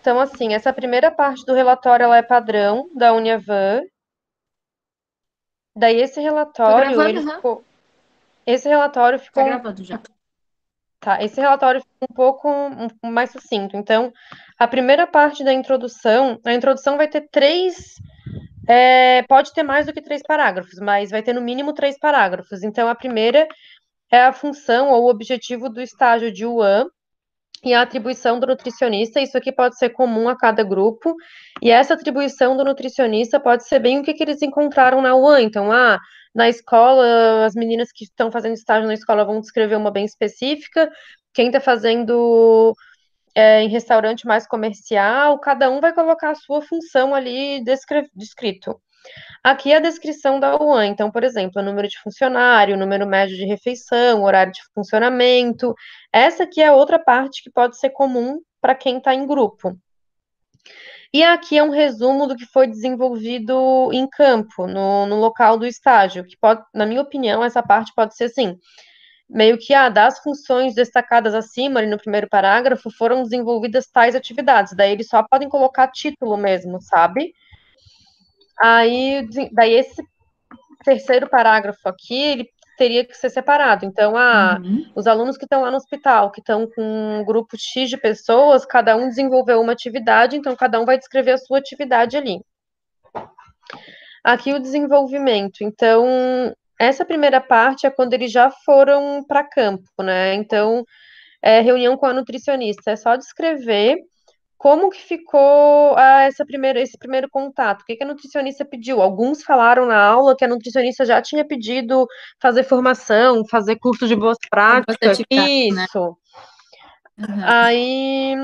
Então, assim, essa primeira parte do relatório ela é padrão da Uniavan. Daí Tô gravando, aham. esse relatório Tá ficou, gravando já. tá, esse relatório ficou mais sucinto. Então, a primeira parte da introdução, a introdução vai ter pode ter mais do que 3 parágrafos, mas vai ter no mínimo 3 parágrafos. Então, a primeira é a função ou o objetivo do estágio de UAN e a atribuição do nutricionista. Isso aqui pode ser comum a cada grupo. E essa atribuição do nutricionista pode ser bem o que eles encontraram na UAN. Então, na escola, as meninas que estão fazendo estágio na escola vão descrever uma bem específica. Quem está fazendo em restaurante mais comercial, cada um vai colocar a sua função ali descrito. Aqui é a descrição da UAN. Então, por exemplo, o número de funcionário, o número médio de refeição, o horário de funcionamento. Essa aqui é outra parte que pode ser comum para quem está em grupo. E aqui é um resumo do que foi desenvolvido em campo, no local do estágio, que pode, na minha opinião, essa parte pode ser assim, meio que das funções destacadas acima, ali no primeiro parágrafo, foram desenvolvidas tais atividades. Daí eles só podem colocar título mesmo, sabe? Daí esse terceiro parágrafo aqui, ele teria que ser separado. Então, Uhum. os alunos que estão lá no hospital, que estão com um grupo X de pessoas, cada um desenvolveu uma atividade, então cada um vai descrever a sua atividade ali. Aqui o desenvolvimento. Então, essa primeira parte é quando eles já foram para campo, né? Então, reunião com a nutricionista. É só descrever como que ficou esse primeiro contato? O que que a nutricionista pediu? Alguns falaram na aula que a nutricionista já tinha pedido fazer formação, fazer curso de boas Algumas práticas. atividades, né? Isso. Aham. Aí,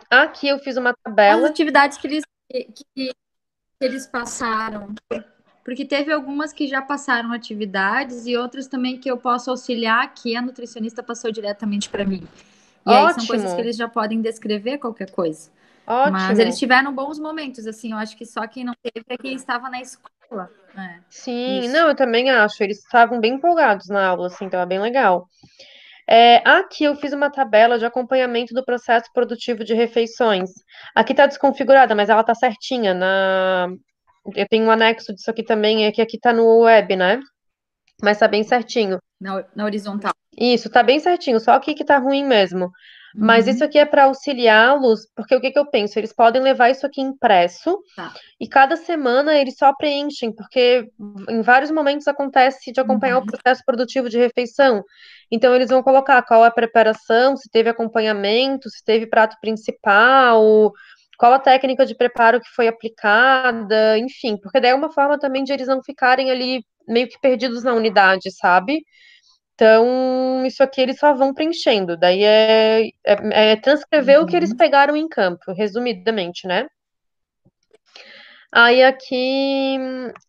aqui eu fiz uma As tabela. atividades que eles passaram. Porque teve algumas que já passaram atividades e outras também que eu posso auxiliar, que a nutricionista passou diretamente para mim. E aí são coisas que Ótimo, eles já podem descrever qualquer coisa. Mas eles ótimo. tiveram bons momentos, assim, eu acho que só quem não teve é quem estava na escola. É, Sim, isso. não, eu também acho. Eles estavam bem empolgados na aula, assim, estava bem legal. Aqui eu fiz uma tabela de acompanhamento do processo produtivo de refeições. Aqui está desconfigurada, mas ela está certinha. Eu tenho um anexo disso aqui também, é que aqui está no web, né? Mas está bem certinho. Na horizontal. Isso, tá bem certinho, só aqui que tá ruim mesmo. Mas isso Uhum, aqui é para auxiliá-los, porque o que que eu penso? Eles podem levar isso aqui impresso tá. e cada semana eles só preenchem, porque em vários momentos acontece de acompanhar o Uhum. processo produtivo de refeição. Então eles vão colocar qual é a preparação, se teve acompanhamento, se teve prato principal, qual a técnica de preparo que foi aplicada, enfim, porque daí é uma forma também de eles não ficarem ali meio que perdidos na unidade, sabe? Então, isso aqui eles só vão preenchendo. Daí é transcrever o que eles Uhum. pegaram em campo, resumidamente, né? Aí aqui,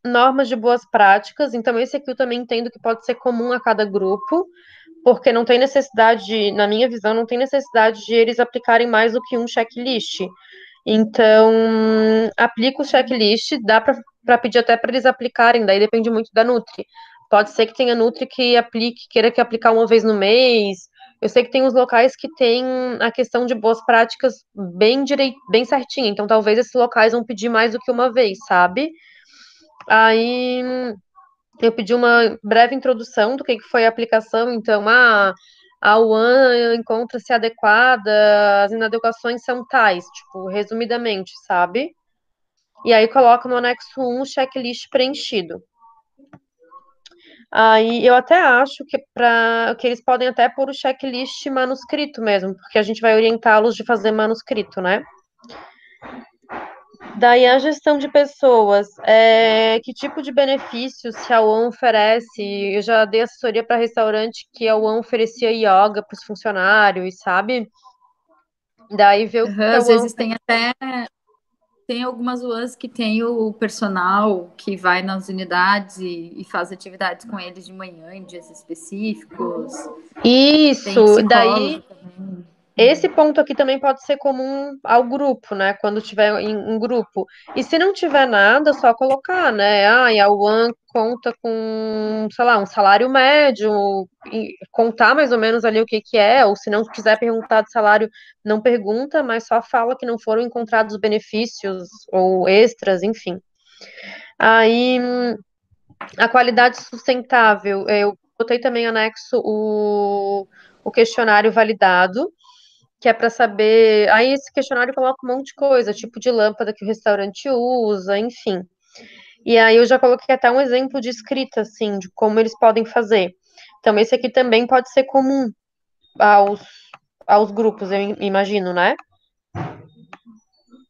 normas de boas práticas. Então, esse aqui eu também entendo que pode ser comum a cada grupo, porque não tem necessidade, na minha visão, não tem necessidade de eles aplicarem mais do que um checklist. Então, aplica o checklist, dá para pedir até para eles aplicarem, daí depende muito da Nutri. Pode ser que tenha Nutri que queira que aplicar uma vez no mês. Eu sei que tem uns locais que tem a questão de boas práticas bem certinha, então talvez esses locais vão pedir mais do que uma vez, sabe? Aí eu pedi uma breve introdução do que foi a aplicação, então, a UAN encontra-se adequada, as inadequações são tais, tipo, resumidamente, sabe? E aí coloca no anexo 1 o checklist preenchido. Aí eu até acho que eles podem até pôr o checklist manuscrito mesmo, porque a gente vai orientá-los de fazer manuscrito, né? Daí a gestão de pessoas, que tipo de benefícios que a UAN oferece? Eu já dei assessoria para restaurante que a UAN oferecia yoga para os funcionários, sabe? Daí ver o que Aham, a às UAN. vezes tem algumas UANs que tem o personal que vai nas unidades e faz atividades com eles de manhã em dias específicos. Tem Isso, daí psicólogo também. Esse ponto aqui também pode ser comum ao grupo, né? Quando tiver em grupo. E se não tiver nada, só colocar, né? Ah, e a UAN conta com, sei lá, um salário médio, e contar mais ou menos ali o que que é, ou se não quiser perguntar de salário, não pergunta, mas só fala que não foram encontrados benefícios ou extras, enfim. Aí, a qualidade sustentável, eu botei também anexo o questionário validado, que é para saber. Aí esse questionário coloca um monte de coisa, tipo de lâmpada que o restaurante usa, enfim. E aí eu já coloquei até um exemplo de escrita, assim, de como eles podem fazer. Então, esse aqui também pode ser comum aos, aos grupos, eu imagino, né?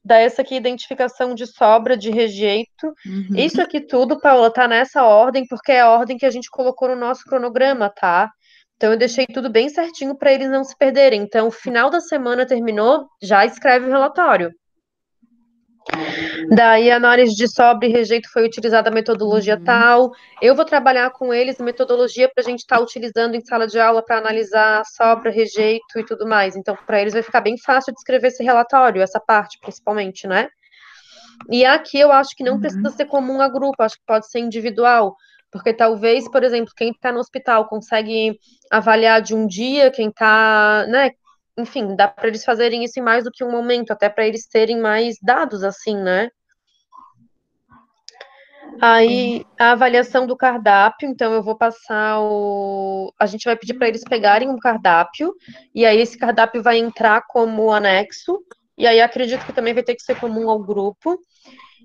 Daí essa aqui, identificação de sobra, de rejeito. Uhum. Isso aqui tudo, Paula, tá nessa ordem, porque é a ordem que a gente colocou no nosso cronograma, tá? Então eu deixei tudo bem certinho para eles não se perderem. Então, final da semana terminou, já escreve o relatório. Daí, a análise de sobra e rejeito foi utilizada a metodologia tal. Eu vou trabalhar com eles metodologia para a gente estar utilizando em sala de aula para analisar sobra, rejeito e tudo mais. Então, para eles vai ficar bem fácil de escrever esse relatório, essa parte principalmente, né? E aqui eu acho que não precisa ser comum a grupo, acho que pode ser individual. Porque talvez, por exemplo, quem está no hospital consegue avaliar de um dia, quem está, né? Enfim, dá para eles fazerem isso em mais do que um momento, até para eles terem mais dados, assim, né? Aí, a avaliação do cardápio, então eu vou passar o. A gente vai pedir para eles pegarem um cardápio, e aí esse cardápio vai entrar como anexo, e aí acredito que também vai ter que ser comum ao grupo.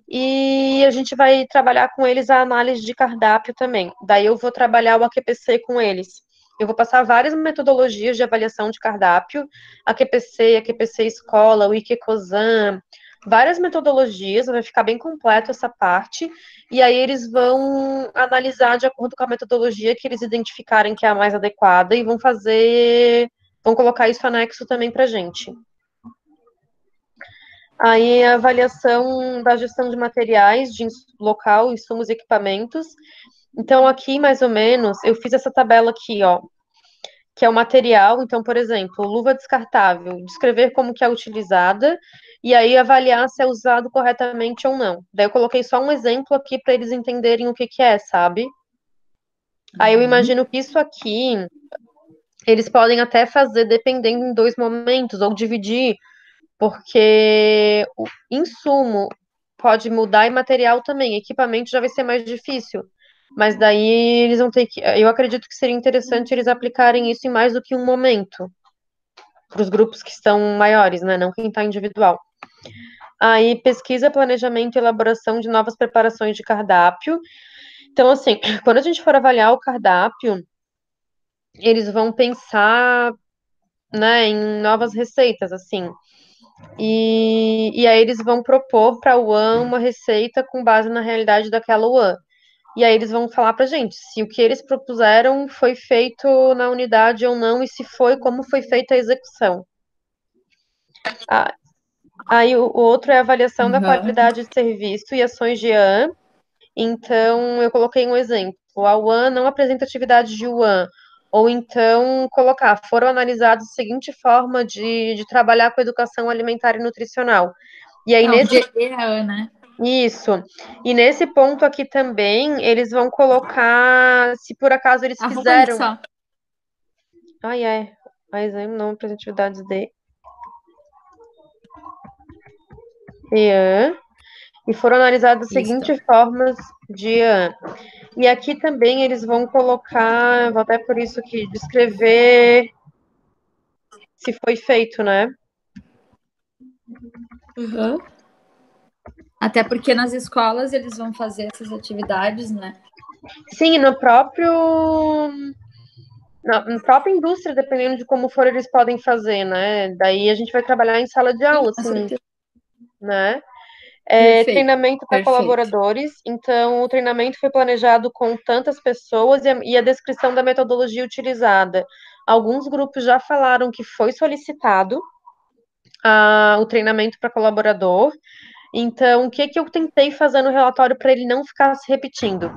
E a gente vai trabalhar com eles a análise de cardápio também. Daí eu vou trabalhar o AQPC com eles. Eu vou passar várias metodologias de avaliação de cardápio, AQPC, AQPC Escola, o IQCOSAN, várias metodologias, vai ficar bem completo essa parte, e aí eles vão analisar de acordo com a metodologia que eles identificarem que é a mais adequada e vão colocar isso anexo também para gente. Aí a avaliação da gestão de materiais, de local, insumos e equipamentos. Então, aqui, mais ou menos, eu fiz essa tabela aqui, ó, que é o material. Então, por exemplo, luva descartável, descrever como que é utilizada e aí avaliar se é usado corretamente ou não. Daí eu coloquei só um exemplo aqui para eles entenderem o que que é, sabe? Aí eu imagino que isso aqui eles podem até fazer dependendo em dois momentos ou dividir, porque o insumo pode mudar e material também. Equipamento já vai ser mais difícil. Mas daí eles vão ter que. Eu acredito que seria interessante eles aplicarem isso em mais do que um momento. Para os grupos que estão maiores, né? Não quem está individual. Aí, pesquisa, planejamento e elaboração de novas preparações de cardápio. Então, assim, quando a gente for avaliar o cardápio, eles vão pensar, né, em novas receitas, assim. E aí eles vão propor para a UAN uma receita com base na realidade daquela UAN. E aí eles vão falar para a gente se o que eles propuseram foi feito na unidade ou não, e se foi, como foi feita a execução. Aí o outro é a avaliação da qualidade de serviço e ações de AN. Então, eu coloquei um exemplo. A UAN não apresenta atividade de UAN. Ou então, colocar, foram analisados a seguinte forma de trabalhar com educação alimentar e nutricional. E aí, nesse. Né? Isso. E nesse ponto aqui também, eles vão colocar, se por acaso eles fizeram. Só. Ai, é. Mas não apresentatividades de EAN. E foram analisadas as seguintes formas de EAN. E aqui também eles vão colocar, vou até por isso aqui, descrever se foi feito, né? Uhum. Até porque nas escolas eles vão fazer essas atividades, né? Sim, no próprio. Na própria indústria, dependendo de como for, eles podem fazer, né? Daí a gente vai trabalhar em sala de aula, assim, né? Treinamento para colaboradores. Então, o treinamento foi planejado com tantas pessoas e a descrição da metodologia utilizada. Alguns grupos já falaram que foi solicitado o treinamento para colaborador. Então, o que que eu tentei fazer no relatório para ele não ficar se repetindo?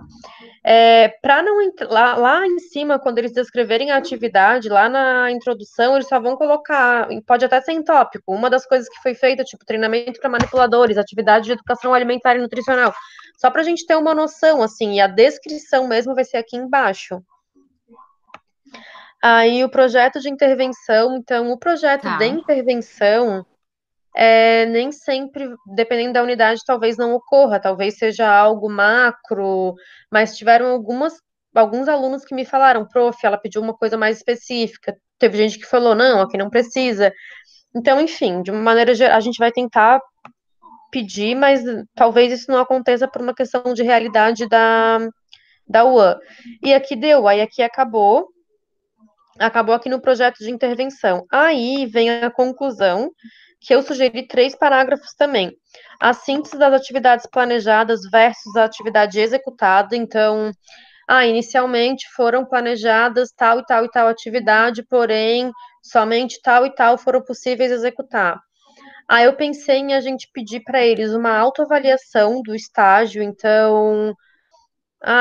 Para não lá em cima, quando eles descreverem a atividade, lá na introdução, eles só vão colocar, pode até ser em tópico, uma das coisas que foi feita, tipo treinamento para manipuladores, atividade de educação alimentar e nutricional, só para a gente ter uma noção, assim, e a descrição mesmo vai ser aqui embaixo. Aí o projeto de intervenção, então o projeto de Tá. intervenção nem sempre, dependendo da unidade, talvez não ocorra, talvez seja algo macro, mas tiveram alguns alunos que me falaram, prof, ela pediu uma coisa mais específica. Teve gente que falou, não, aqui não precisa. Então, enfim, de uma maneira geral, a gente vai tentar pedir, mas talvez isso não aconteça por uma questão de realidade da UAN. E aqui deu, aí aqui acabou aqui no projeto de intervenção. Aí vem a conclusão, que eu sugeri 3 parágrafos também. A síntese das atividades planejadas versus a atividade executada. Então, inicialmente foram planejadas tal e tal e tal atividade, porém, somente tal e tal foram possíveis executar. Aí eu pensei em a gente pedir para eles uma autoavaliação do estágio, então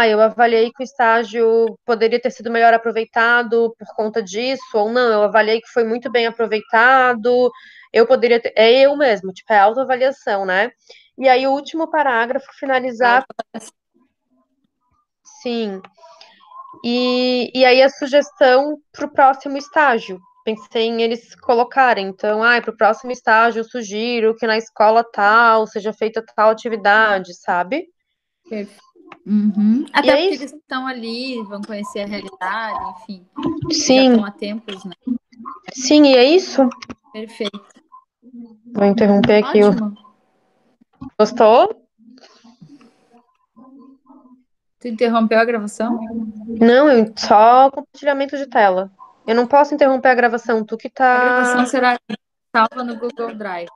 eu avaliei que o estágio poderia ter sido melhor aproveitado por conta disso, ou não, eu avaliei que foi muito bem aproveitado, eu poderia ter. É eu mesmo, tipo, é autoavaliação, né? E aí, o último parágrafo, finalizar. Sim. E aí, a sugestão para o próximo estágio. Pensei em eles colocarem, então, para o próximo estágio, eu sugiro que na escola tal seja feita tal atividade, sabe? Perfeito. Uhum. E Até é porque isso. eles estão ali, vão conhecer a realidade, enfim, já Sim, estão há tempos, né? sim, e é isso. Perfeito. Vou interromper aqui. Ótimo. Gostou? Tu interrompeu a gravação? Não, só compartilhamento de tela. Eu não posso interromper a gravação, tu que A gravação tá. será salva no Google Drive.